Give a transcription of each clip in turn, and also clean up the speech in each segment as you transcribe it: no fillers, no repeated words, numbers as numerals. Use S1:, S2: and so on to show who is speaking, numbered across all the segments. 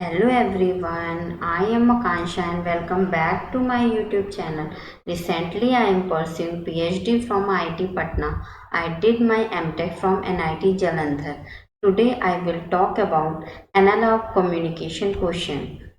S1: Hello everyone, I am Akansha and welcome back to my YouTube channel. Recently I am pursuing PhD from IIT Patna. I did my MTech from NIT Jalandhar. Today I will talk about analog communication question.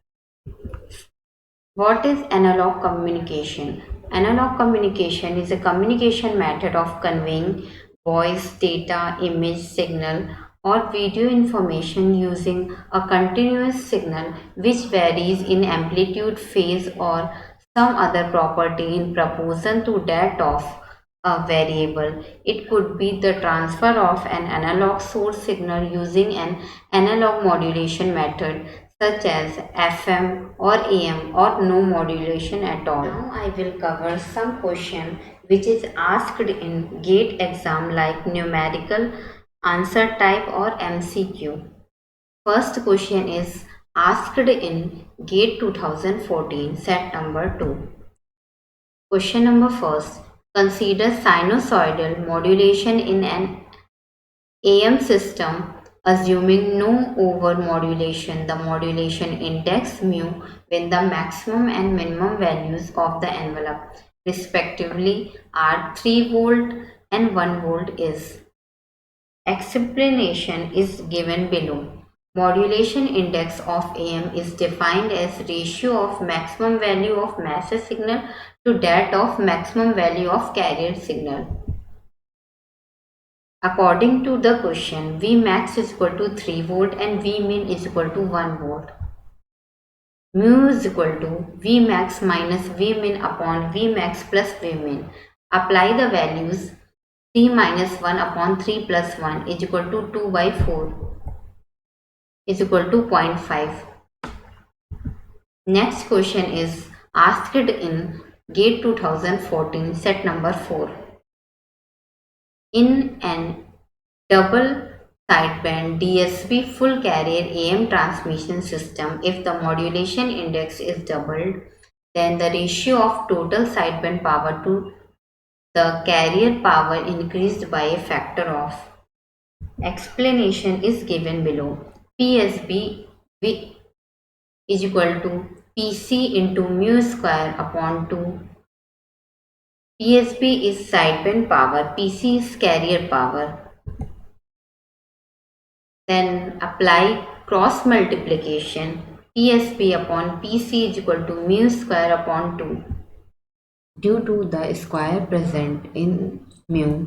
S1: What is analog communication? Analog communication is a communication method of conveying voice, data, image, signal, or video information using a continuous signal which varies in amplitude, phase, or some other property in proportion to that of a variable. It could be the transfer of an analog source signal using an analog modulation method such as FM or AM or no modulation at all. Now I will cover some question which is asked in GATE exam like numerical answer type or MCQ. First question is asked in GATE 2014 set number 2. Question number first. Consider sinusoidal modulation in an AM system assuming no over-modulation. The modulation index mu when the maximum and minimum values of the envelope respectively are 3 volt and 1 volt is. Explanation is given below. Modulation index of AM is defined as ratio of maximum value of massive signal to that of maximum value of carrier signal. According to the question, Vmax is equal to 3 volt and Vmin is equal to 1 volt. Mu is equal to Vmax minus Vmin upon Vmax plus Vmin. Apply the values. 3 minus 1 upon 3 plus 1 is equal to 2 by 4 is equal to 0.5. Next question is asked in GATE 2014 set number 4. In an double sideband DSP full carrier AM transmission system, if the modulation index is doubled, then the ratio of total sideband power to the carrier power increased by a factor of. Explanation is given below. PSB is equal to PC into mu square upon 2. PSB is sideband power, PC is carrier power. Then apply cross multiplication. PSB upon PC is equal to mu square upon 2. Due to the square present in mu,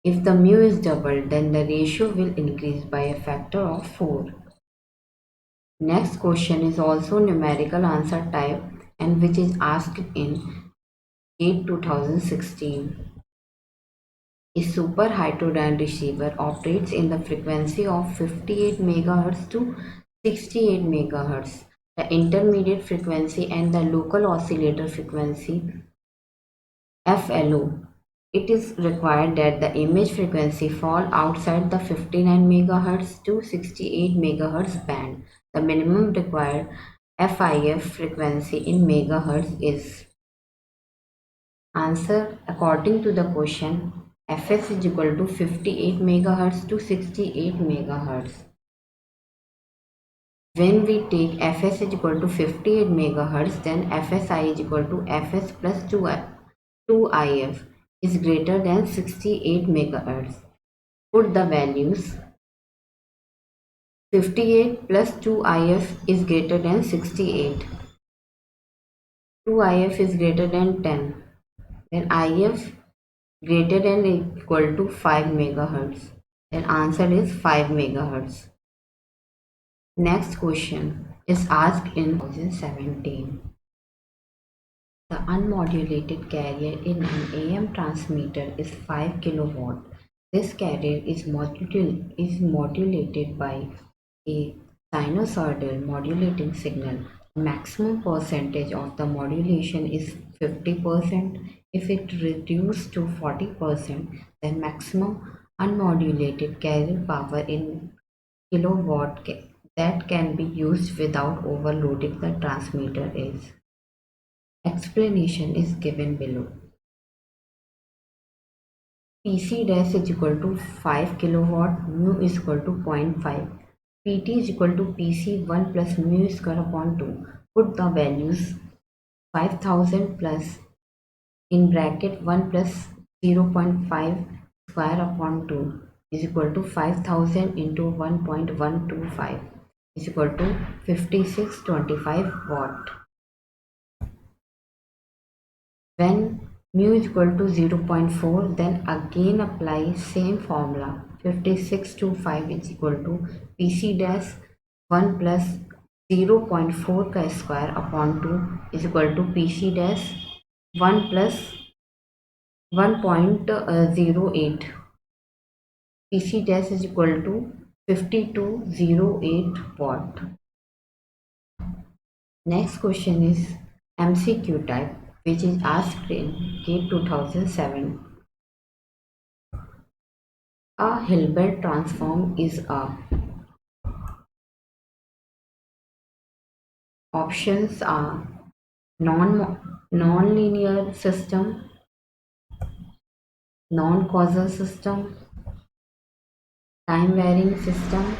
S1: if the mu is doubled, then the ratio will increase by a factor of 4. Next question is also numerical answer type and which is asked in GATE 2016. A super heterodyne receiver operates in the frequency of 58 MHz to 68 MHz. The intermediate frequency and the local oscillator frequency FLO. It is required that the image frequency fall outside the 59 MHz to 68 MHz band. The minimum required FIF frequency in megahertz is. Answer according to the question. Fs is equal to 58 MHz to 68 MHz. When we take Fs is equal to 58 MHz, then Fsi is equal to Fs plus 2if is greater than 68 MHz. Put the values. 58 plus 2if is greater than 68. 2if is greater than 10. Then if greater than or equal to 5 MHz. Then answer is 5 MHz. Next question is asked in 2017. The unmodulated carrier in an AM transmitter is 5 kilowatt. This carrier is modulated by a sinusoidal modulating signal. Maximum percentage of the modulation is 50%. If it reduces to 40%, then maximum unmodulated carrier power in kilowatt that can be used without overloading the transmitter is. Explanation is given below. PC dash is equal to 5 kilowatt, mu is equal to 0.5. Pt is equal to Pc 1 plus mu square upon 2. Put the values 5000 plus in bracket 1 plus 0.5 square upon 2 is equal to 5000 into 1.125 is equal to 5625 watt. When mu is equal to 0.4, then again apply same formula. 5625 is equal to Pc dash 1 plus 0.4 का square upon 2 is equal to Pc dash 1 plus 1.08. Pc dash is equal to 5208 watt. Next question is MCQ type, which is asked in GATE 2007. A Hilbert transform is a. Options are non-linear system, non-causal system, time varying system,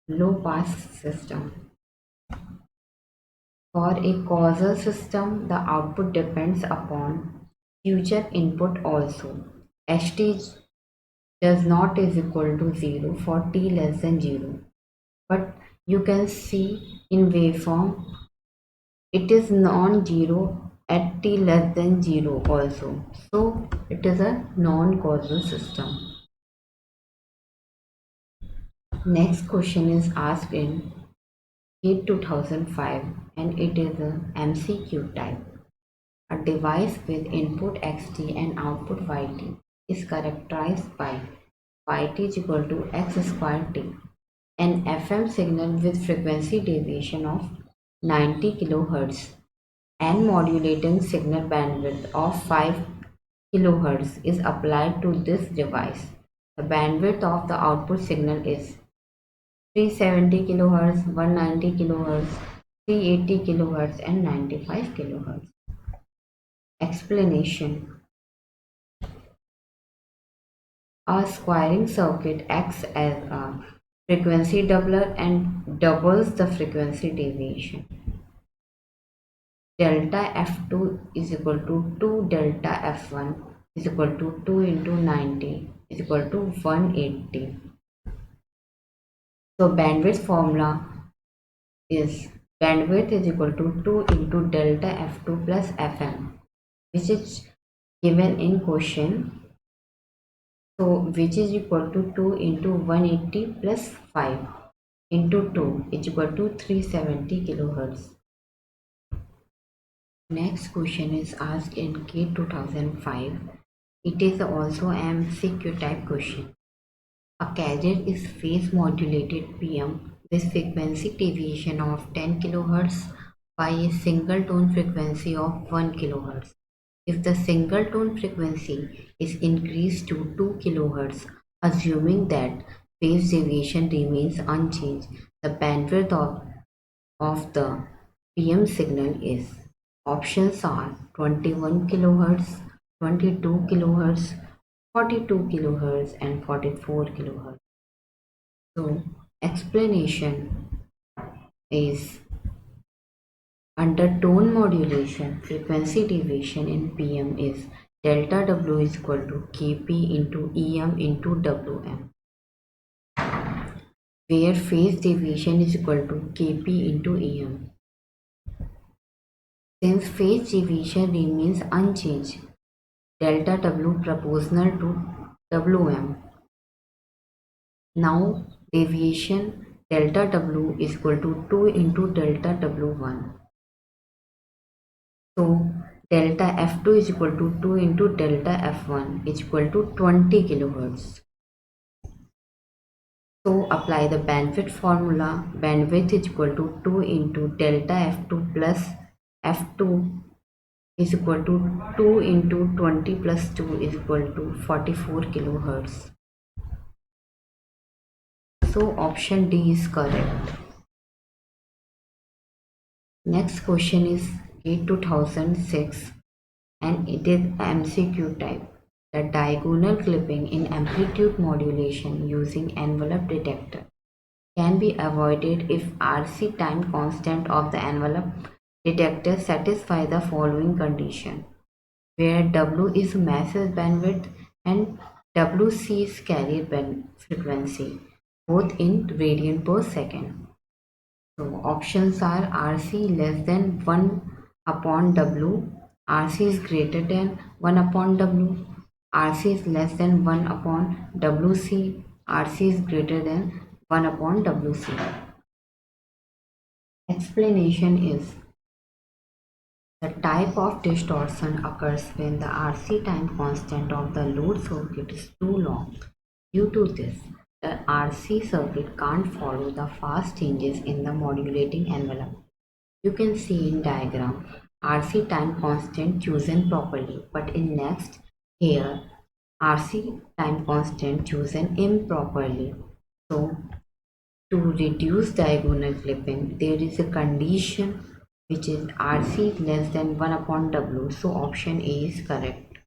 S1: low pass system. For a causal system, the output depends upon future input also. Ht does not is equal to 0 for t less than 0. But you can see in waveform it is non-zero at t less than 0 also. So it is a non-causal system. Next question is asked in GATE 2005 and it is a MCQ type. A device with input xt and output yt is characterized by yt is equal to x squared t. An FM signal with frequency deviation of 90 kHz and modulating signal bandwidth of 5 kHz is applied to this device. The bandwidth of the output signal is 370 kHz, 190 kHz, 380 kHz and 95 kHz. Explanation. A squaring circuit acts as a frequency doubler and doubles the frequency deviation. Delta F2 is equal to 2 delta F1 is equal to 2 into 90 is equal to 180. So bandwidth formula is bandwidth is equal to 2 into delta F2 plus Fm, which is given in question. So which is equal to 2 into 180 plus 5 into 2 is equal to 370 kilohertz. Next question is asked in GATE 2005. It is also MCQ type question. A carrier is phase modulated PM with frequency deviation of 10 kHz by a single tone frequency of 1 kHz. If the single tone frequency is increased to 2 kHz, assuming that phase deviation remains unchanged, the bandwidth of the PM signal is. Options are 21 kHz, 22 kHz, 42 kHz and 44 kHz. So explanation is under tone modulation, frequency deviation in PM is delta W is equal to Kp into Em into Wm, where phase deviation is equal to Kp into Em. Since phase deviation remains unchanged, delta W proportional to Wm. Now deviation delta W is equal to 2 into delta W1. So delta F2 is equal to 2 into delta F1 is equal to 20 kilohertz. So apply the bandwidth formula. Bandwidth is equal to 2 into delta F2 plus F2 is equal to 2 into 20 plus 2 is equal to 44 kilohertz. So option D is correct. Next question is GATE 2006 and it is MCQ type. The diagonal clipping in amplitude modulation using envelope detector can be avoided if RC time constant of the envelope detector satisfy the following condition, where W is massive bandwidth and WC is carrier frequency, both in radian per second. So options are RC less than 1 upon W, RC is greater than 1 upon W, RC is less than 1 upon WC, RC is greater than 1 upon WC. Explanation is the type of distortion occurs when the RC time constant of the load circuit is too long. Due to this, the RC circuit can't follow the fast changes in the modulating envelope. You can see in diagram RC time constant chosen properly, but in next here RC time constant chosen improperly. So to reduce diagonal clipping, there is a condition which is RC less than 1 upon W. So option A is correct.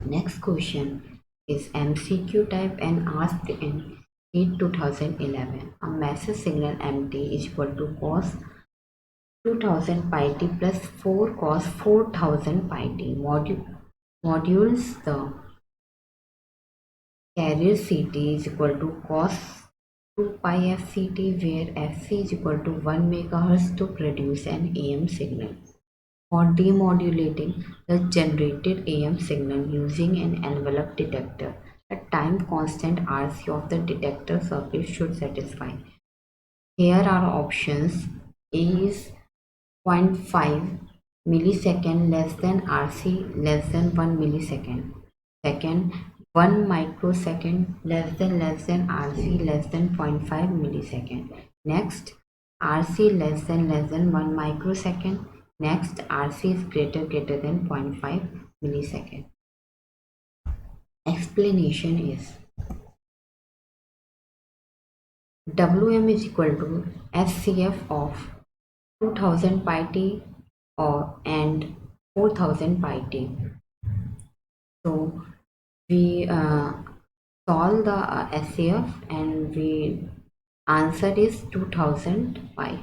S1: Next question is MCQ type and asked in 8 2011. A message signal MT is equal to cos 2000 pi t plus 4 cos 4000 pi t modules the carrier CT is equal to cos 2 pi fct, where fc is equal to 1 megahertz to produce an AM signal. For demodulating the generated AM signal using an envelope detector, the time constant RC of the detector circuit should satisfy. Here are options. A is 0.5 millisecond less than RC less than 1 millisecond. Second, 1 microsecond less than RC less than 0.5 millisecond. Next, RC less than 1 microsecond. Next, RC is greater than 0.5 millisecond. Explanation is Wm is equal to SCF of 2000 pi t and 4000 pi t. So we solve the SCF and we answer is 2000 pi.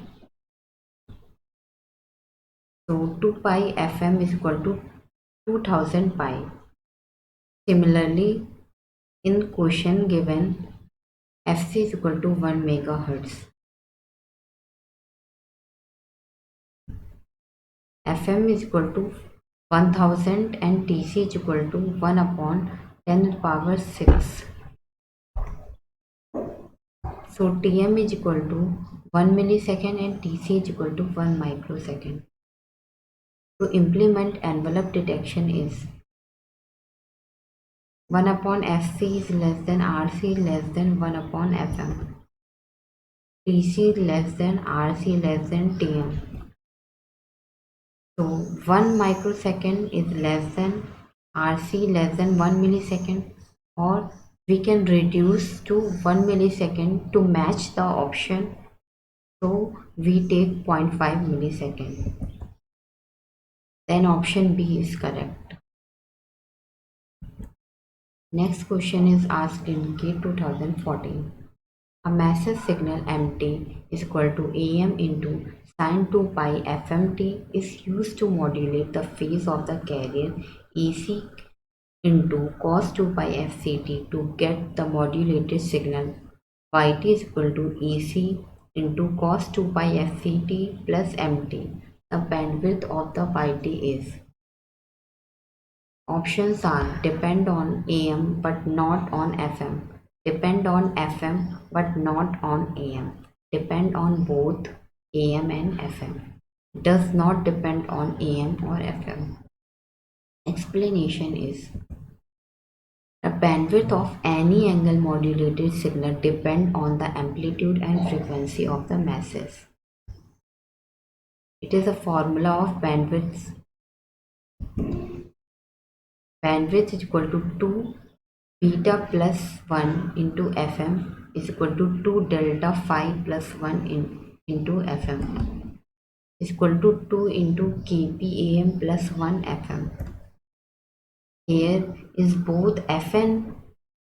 S1: So 2 pi Fm is equal to 2000 pi. Similarly, in question given Fc is equal to 1 megahertz. Fm is equal to 1000 and Tc is equal to 1 upon 10 to the power 6. So Tm is equal to 1 millisecond and Tc is equal to 1 microsecond. To implement envelope detection is 1 upon Fc is less than Rc less than 1 upon Fm. Tc less than Rc less than Tm. So 1 microsecond is less than RC less than 1 millisecond, or we can reduce to 1 millisecond to match the option. So we take 0.5 millisecond. Then option B is correct. Next question is asked in K 2014. A message signal MT is equal to AM into sin 2 pi FMT is used to modulate the phase of the carrier EC into cos 2 pi FCT to get the modulated signal YT is equal to EC into cos 2 pi FCT plus MT. The bandwidth of the YT is. Options are depend on AM but not on FM, depend on FM but not on AM, depend on both AM and FM, does not depend on AM or FM. Explanation is the bandwidth of any angle modulated signal depend on the amplitude and frequency of the masses. It is a formula of bandwidth. Bandwidth is equal to 2 beta plus 1 into Fm is equal to 2 delta phi plus 1 into Fm is equal to 2 into kPam plus 1 Fm. Here is both FM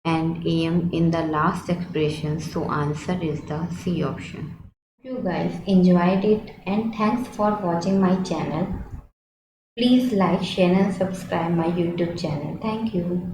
S1: and AM in the last expression, so answer is the C option. You guys enjoyed it and thanks for watching my channel. Please like, share and subscribe my YouTube channel. Thank you.